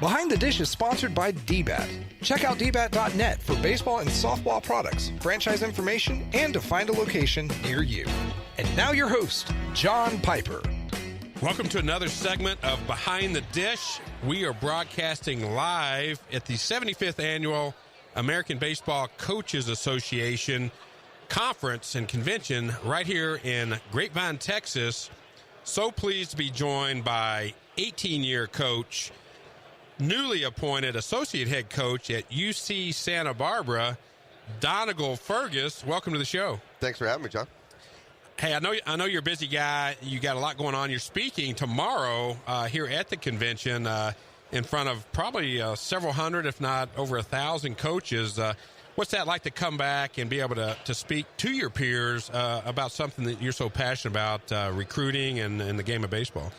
Behind the Dish is sponsored by DBAT. Check out dbat.net for baseball and softball products, franchise information, and to find a location near you. And now your host, John Piper. Welcome to another segment of Behind the Dish. We are broadcasting live at the 75th Annual American Baseball Coaches Association Conference and Convention right here in Grapevine, Texas. So pleased to be joined by 18-year coach, newly appointed associate head coach at UC Santa Barbara, Donegal Fergus. Welcome to the show. Thanks for having me, John. Hey, I know you're a busy guy. You got a lot going on. You're speaking tomorrow here at the convention in front of probably several hundred, if not over 1,000 coaches. What's that like to come back and be able to speak to your peers about something that you're so passionate about, recruiting and the game of baseball?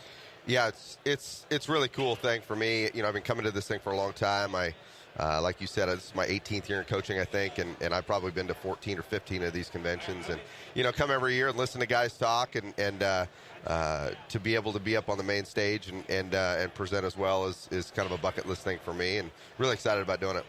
Yeah, it's a really cool thing for me. You know, I've been coming to this thing for a long time. Like you said, this is my 18th year in coaching, I think, and I've probably been to 14 or 15 of these conventions. And, you know, come every year and listen to guys talk and to be able to be up on the main stage and present as well is kind of a bucket list thing for me, and really excited about doing it.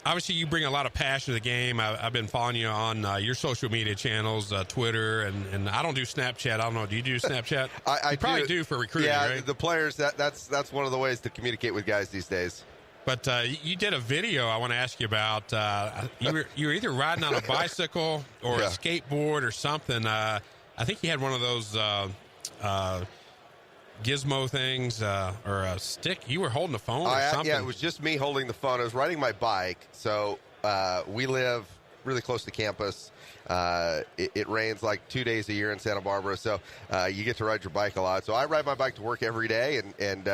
Obviously, you bring a lot of passion to the game. I've been following you on your social media channels, Twitter, and I don't do Snapchat. I don't know. Do you do Snapchat? I probably do for recruiting, yeah, right? The players, that's one of the ways to communicate with guys these days. But you did a video I want to ask you about. You were either riding on a bicycle or a skateboard or something. I think you had one of those gizmo things or a stick. You were holding the phone or something. Yeah, it was just me holding the phone. I was riding my bike. So we live really close to campus. It rains like 2 days a year in Santa Barbara, so you get to ride your bike a lot. So I ride my bike to work every day, and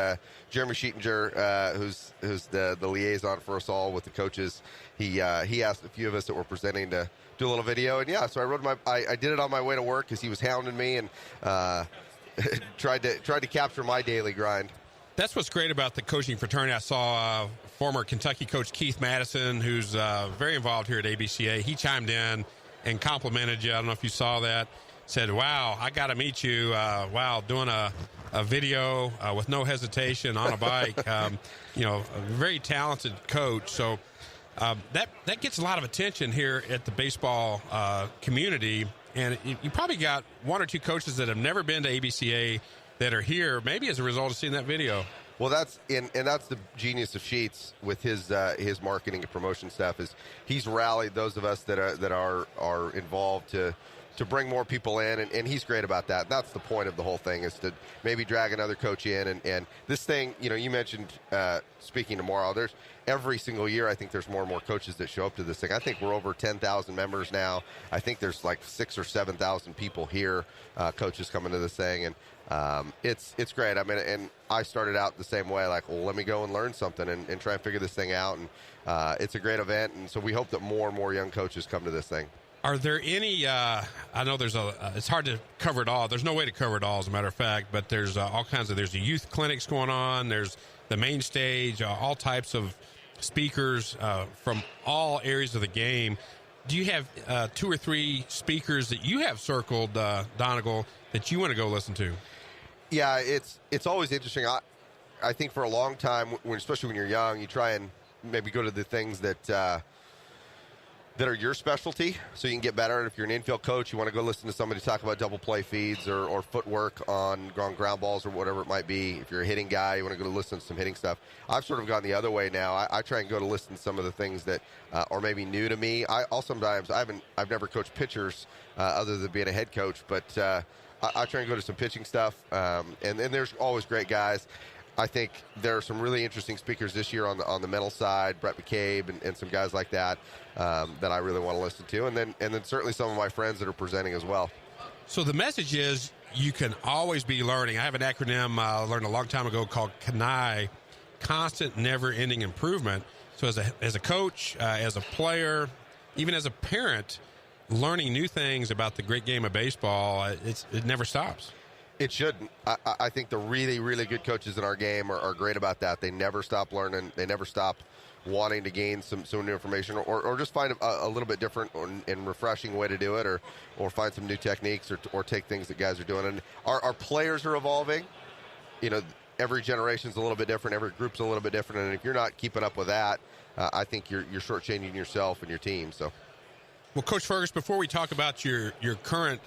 Jeremy Scheetinger, who's the liaison for us all with the coaches, he asked a few of us that were presenting to do a little video, and so I did it on my way to work because he was hounding me and tried to capture my daily grind. That's what's great about the coaching fraternity. I saw former Kentucky coach Keith Madison, who's very involved here at ABCA. He chimed in and complimented you. I don't know if you saw that. Said, wow, I got to meet you. Wow, doing a video with no hesitation on a bike. You know, a very talented coach. So that gets a lot of attention here at the baseball community. And you probably got one or two coaches that have never been to ABCA that are here, maybe as a result of seeing that video. Well, that's the genius of Sheets with his marketing and promotion stuff, is he's rallied those of us that are involved to bring more people in, and he's great about that. That's the point of the whole thing, is to maybe drag another coach in, and this thing, you know, you mentioned speaking tomorrow. There's every single year, I think there's more and more coaches that show up to this thing. I think we're over 10,000 members now. I think there's like 6,000 or 7,000 people here, coaches coming to this thing, and it's great. I mean, and I started out the same way, like, well, let me go and learn something and try and figure this thing out. And it's a great event, and so we hope that more and more young coaches come to this thing. Are there any, I know there's it's hard to cover it all. There's no way to cover it all, as a matter of fact, but there's all kinds of, there's the youth clinics going on. There's the main stage, all types of speakers from all areas of the game. Do you have 2 or 3 speakers that you have circled, Donegal, that you want to go listen to? Yeah, it's always interesting. I think for a long time, especially when you're young, you try and maybe go to the things that are your specialty, so you can get better. And if you're an infield coach, you want to go listen to somebody talk about double play feeds or footwork on ground balls or whatever it might be. If you're a hitting guy, you want to go to listen to some hitting stuff. I've sort of gone the other way now. I try and go to listen to some of the things that are maybe new to me. I've never coached pitchers other than being a head coach, but I try and go to some pitching stuff. And there's always great guys. I think there are some really interesting speakers this year on the mental side, Brett McCabe and some guys like that that I really want to listen to, and then certainly some of my friends that are presenting as well. So the message is you can always be learning. I have an acronym I learned a long time ago called CNI, Constant Never-Ending Improvement. So as a coach, as a player, even as a parent, learning new things about the great game of baseball, it never stops. It shouldn't. I think the really, really good coaches in our game are great about that. They never stop learning. They never stop wanting to gain some new information, or just find a little bit different and refreshing way to do it, or find some new techniques, or take things that guys are doing. And our players are evolving. Every generation's a little bit different, every group's a little bit different, and if you're not keeping up with that, I think you're shortchanging yourself and your team. So, well, Coach Fergus, before we talk about your current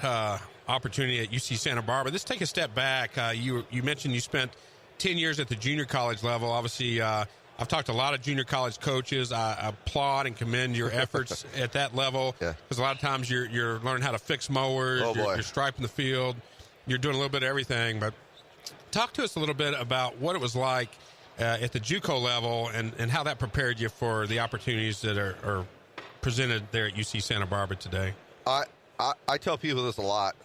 opportunity at UC Santa Barbara, let's take a step back. You mentioned you spent 10 years at the junior college level. Obviously, I've talked to a lot of junior college coaches. I applaud and commend your efforts at that level, because a lot of times you're learning how to fix mowers, you're striping the field, you're doing a little bit of everything. But talk to us a little bit about what it was like at the JUCO level and how that prepared you for the opportunities that are presented there at UC Santa Barbara today. I tell people this a lot.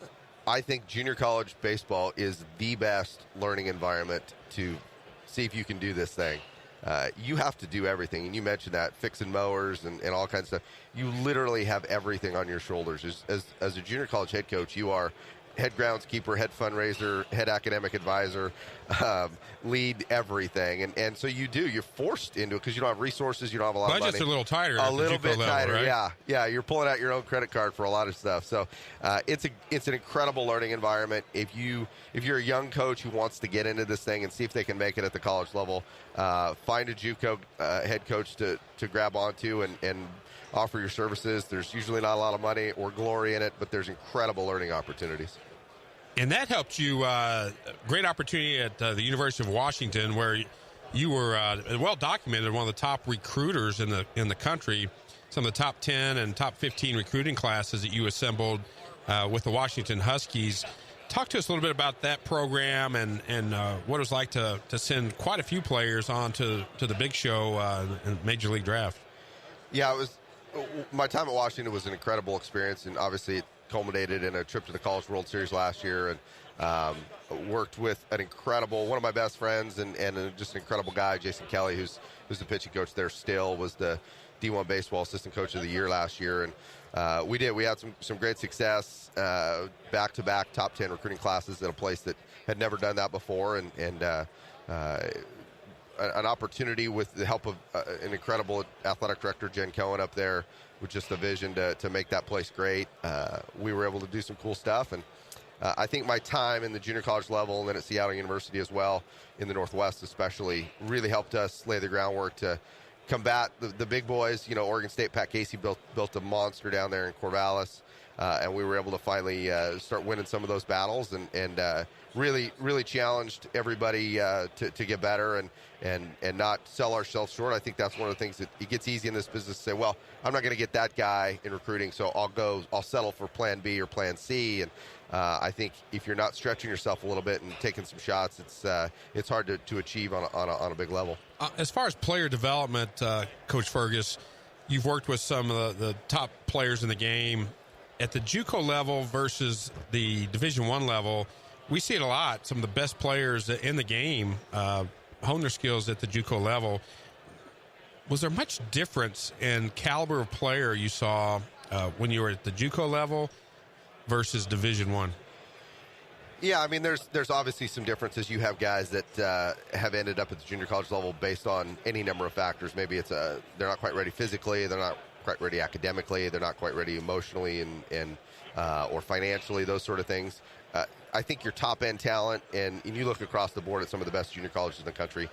I think junior college baseball is the best learning environment to see if you can do this thing. You have to do everything, and you mentioned that, fixing mowers and all kinds of stuff. You literally have everything on your shoulders. As a junior college head coach, you are head groundskeeper, head fundraiser, head academic advisor, lead everything. And so you're forced into it because you don't have resources, you don't have a lot of money. Budget's a little tighter. A little bit tighter, right? Yeah, you're pulling out your own credit card for a lot of stuff. So it's an incredible learning environment. If you're a young coach who wants to get into this thing and see if they can make it at the college level, find a JUCO head coach to grab onto and offer your services. There's usually not a lot of money or glory in it, but there's incredible learning opportunities. And that helped you, great opportunity at the University of Washington, where you were well documented, one of the top recruiters in the country, some of the top 10 and top 15 recruiting classes that you assembled with the Washington Huskies. Talk to us a little bit about that program and what it was like to send quite a few players on to the big show in Major League Draft. Yeah, it was. My time at Washington was an incredible experience, and obviously it culminated in a trip to the College World Series last year, and worked with one of my best friends and just an incredible guy, Jason Kelly, who's the pitching coach there still, was the D1 Baseball Assistant Coach of the Year last year. And we had some great success, back-to-back top 10 recruiting classes at a place that had never done that before, and an opportunity with the help of an incredible athletic director, Jen Cohen, up there, with just the vision to make that place great. We were able to do some cool stuff, and I think my time in the junior college level and then at Seattle University as well, in the Northwest especially, really helped us lay the groundwork to combat the big boys. Oregon State, Pat Casey built a monster down there in Corvallis, and we were able to finally start winning some of those battles and really challenged everybody to get better and not sell ourselves short. I think that's one of the things that it gets easy in this business to say, well, I'm not going to get that guy in recruiting, so I'll settle for plan B or plan C. And I think if you're not stretching yourself a little bit and taking some shots, it's hard to achieve on a big level. As far as player development, Coach Fergus, you've worked with some of the top players in the game. At the JUCO level versus the Division I level, we see it a lot. Some of the best players in the game hone their skills at the JUCO level. Was there much difference in caliber of player you saw when you were at the JUCO level versus Division I? Yeah, I mean, there's obviously some differences. You have guys that have ended up at the junior college level based on any number of factors. Maybe it's they're not quite ready physically, they're not quite ready academically, they're not quite ready emotionally and or financially, those sort of things. I think your top-end talent, and you look across the board at some of the best junior colleges in the country,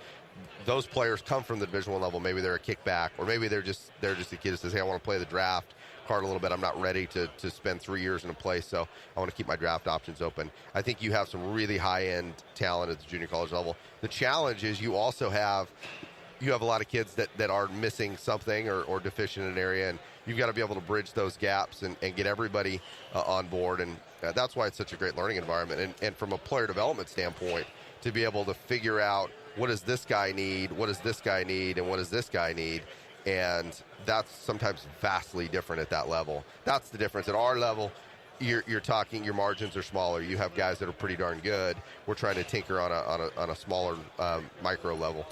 those players come from the Division I level. Maybe they're a kickback, or maybe they're just a kid who says, hey, I want to play the draft card a little bit. I'm not ready to spend 3 years in a place, so I want to keep my draft options open. I think you have some really high-end talent at the junior college level. The challenge is you also have a lot of kids that are missing something or deficient in an area, and you've got to be able to bridge those gaps and get everybody on board. And that's why it's such a great learning environment. And from a player development standpoint, to be able to figure out what does this guy need, what does this guy need, and what does this guy need. And that's sometimes vastly different at that level. That's the difference. At our level, you're talking, your margins are smaller. You have guys that are pretty darn good. We're trying to tinker on a smaller micro level.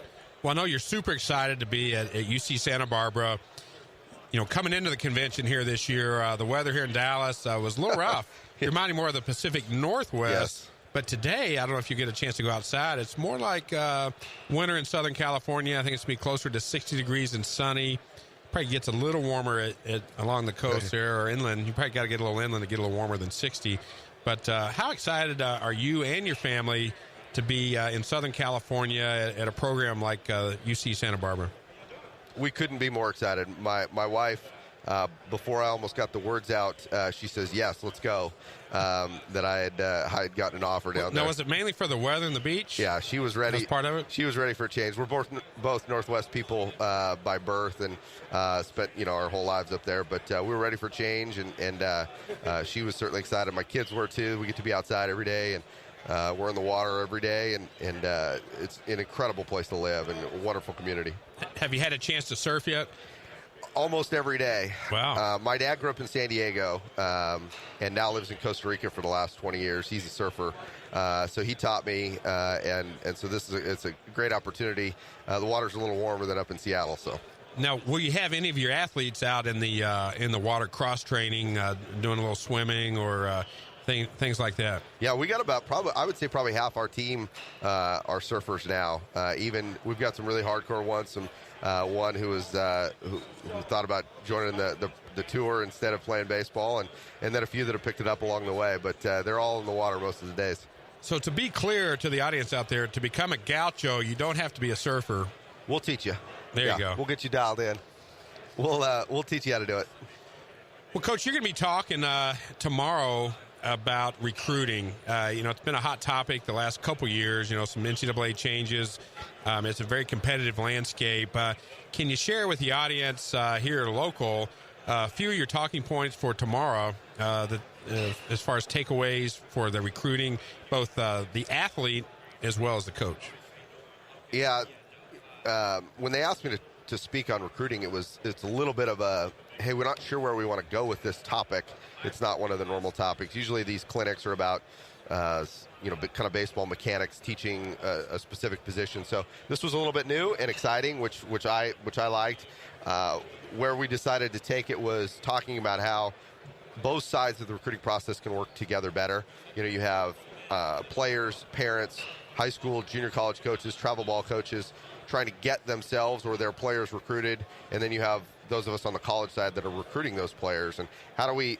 Well, I know you're super excited to be at UC Santa Barbara. Coming into the convention here this year, the weather here in Dallas was a little rough. Reminding more of the Pacific Northwest. Yes. But today, I don't know if you get a chance to go outside. It's more like winter in Southern California. I think it's going to be closer to 60 degrees and sunny. Probably gets a little warmer along the coast there or inland. You probably got to get a little inland to get a little warmer than 60. But how excited are you and your family to be in Southern California at a program like UC Santa Barbara? We couldn't be more excited. My wife, before I almost got the words out, she says, yes, let's go, that I had gotten an offer down there. Now, was it mainly for the weather and the beach? Yeah, she was ready. That's part of it? She was ready for a change. We're both Northwest people by birth and spent our whole lives up there. But we were ready for change, and she was certainly excited. My kids were too. We get to be outside every day, and we're in the water every day, and it's an incredible place to live and a wonderful community. Have you had a chance to surf yet? Almost every day. Wow. My dad grew up in San Diego and now lives in Costa Rica for the last 20 years. He's a surfer. So he taught me, and so it's a great opportunity. The water's a little warmer than up in Seattle. So. Now, will you have any of your athletes out in the water cross-training, doing a little swimming or things like that? Yeah, we got I would say probably half our team are surfers now. Even we've got some really hardcore ones, one who thought about joining the tour instead of playing baseball, and then a few that have picked it up along the way. But they're all in the water most of the days. So to be clear to the audience out there, to become a Gaucho, you don't have to be a surfer. We'll teach you. There you go. We'll get you dialed in. We'll teach you how to do it. Well, Coach, you're going to be talking tomorrow about recruiting. It's been a hot topic the last couple years, some NCAA changes. It's a very competitive landscape. Can you share with the audience here local a few of your talking points for tomorrow as far as takeaways for the recruiting, both the athlete as well as the coach? Yeah. When they asked me to speak on recruiting, it's a little bit of a, hey, we're not sure where we want to go with this topic. It's not one of the normal topics. Usually these clinics are about, kind of baseball mechanics, teaching a specific position. So this was a little bit new and exciting, which I liked. Where we decided to take it was talking about how both sides of the recruiting process can work together better. You have players, parents, high school, junior college coaches, travel ball coaches trying to get themselves or their players recruited, and then you have those of us on the college side that are recruiting those players. And how do we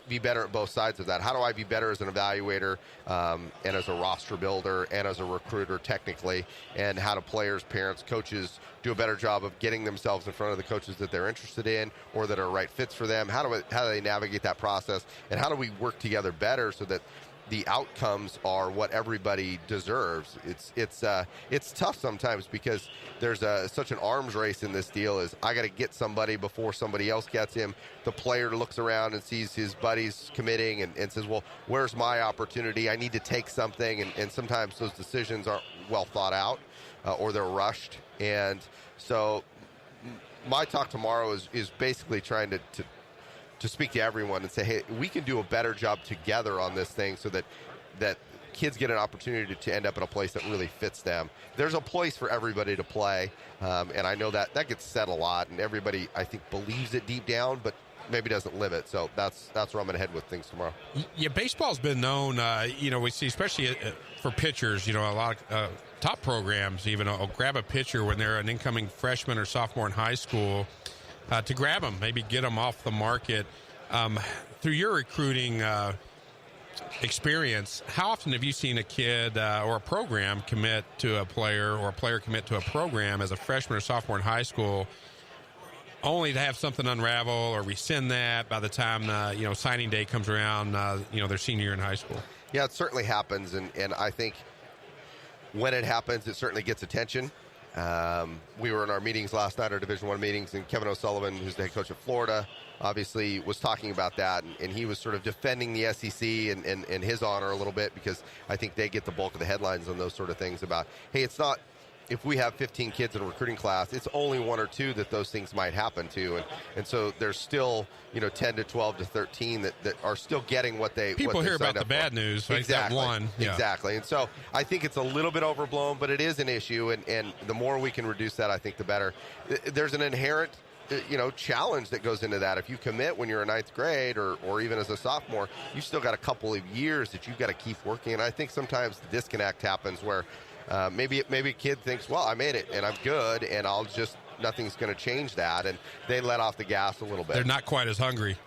be better at both sides of that? How do I be better as an evaluator and as a roster builder and as a recruiter technically? And how do players, parents, coaches do a better job of getting themselves in front of the coaches that they're interested in or that are right fits for them? How do they navigate that process? And how do we work together better so that the outcomes are what everybody deserves? It's tough sometimes because there's such an arms race in this deal. Is I got to get somebody before somebody else gets him. The player looks around and sees his buddies committing and says, well, where's my opportunity? I need to take something. And sometimes those decisions aren't well thought out or they're rushed. And so my talk tomorrow is basically trying to speak to everyone and say, hey, we can do a better job together on this thing so that kids get an opportunity to end up in a place that really fits them. There's a place for everybody to play, and I know that gets said a lot, and everybody, I think, believes it deep down, but maybe doesn't live it. So that's where I'm going to head with things tomorrow. Yeah, baseball's been known, we see, especially for pitchers, a lot of top programs even will grab a pitcher when they're an incoming freshman or sophomore in high school, to grab them, maybe get them off the market. Through your recruiting experience, how often have you seen a kid or a program commit to a player or a player commit to a program as a freshman or sophomore in high school, only to have something unravel or rescind that by the time signing day comes around, their senior year in high school? Yeah, it certainly happens, and I think when it happens, it certainly gets attention. We were in our meetings last night, our Division I meetings, and Kevin O'Sullivan, who's the head coach of Florida, obviously was talking about that, and he was sort of defending the SEC and his honor a little bit, because I think they get the bulk of the headlines on those sort of things about, hey, it's not, if we have 15 kids in a recruiting class, it's only one or two that those things might happen to. And so there's still, 10 to 12 to 13 that are still getting what they People what they hear about the bad for. news. Like exactly. That one. Yeah. Exactly. And so I think it's a little bit overblown, but it is an issue. And the more we can reduce that, I think the better. There's an inherent challenge that goes into that. If you commit when you're in ninth grade or even as a sophomore, you still got a couple of years that you've got to keep working. And I think sometimes the disconnect happens where maybe a kid thinks, well, I made it and I'm good and nothing's going to change that. And they let off the gas a little bit. They're not quite as hungry.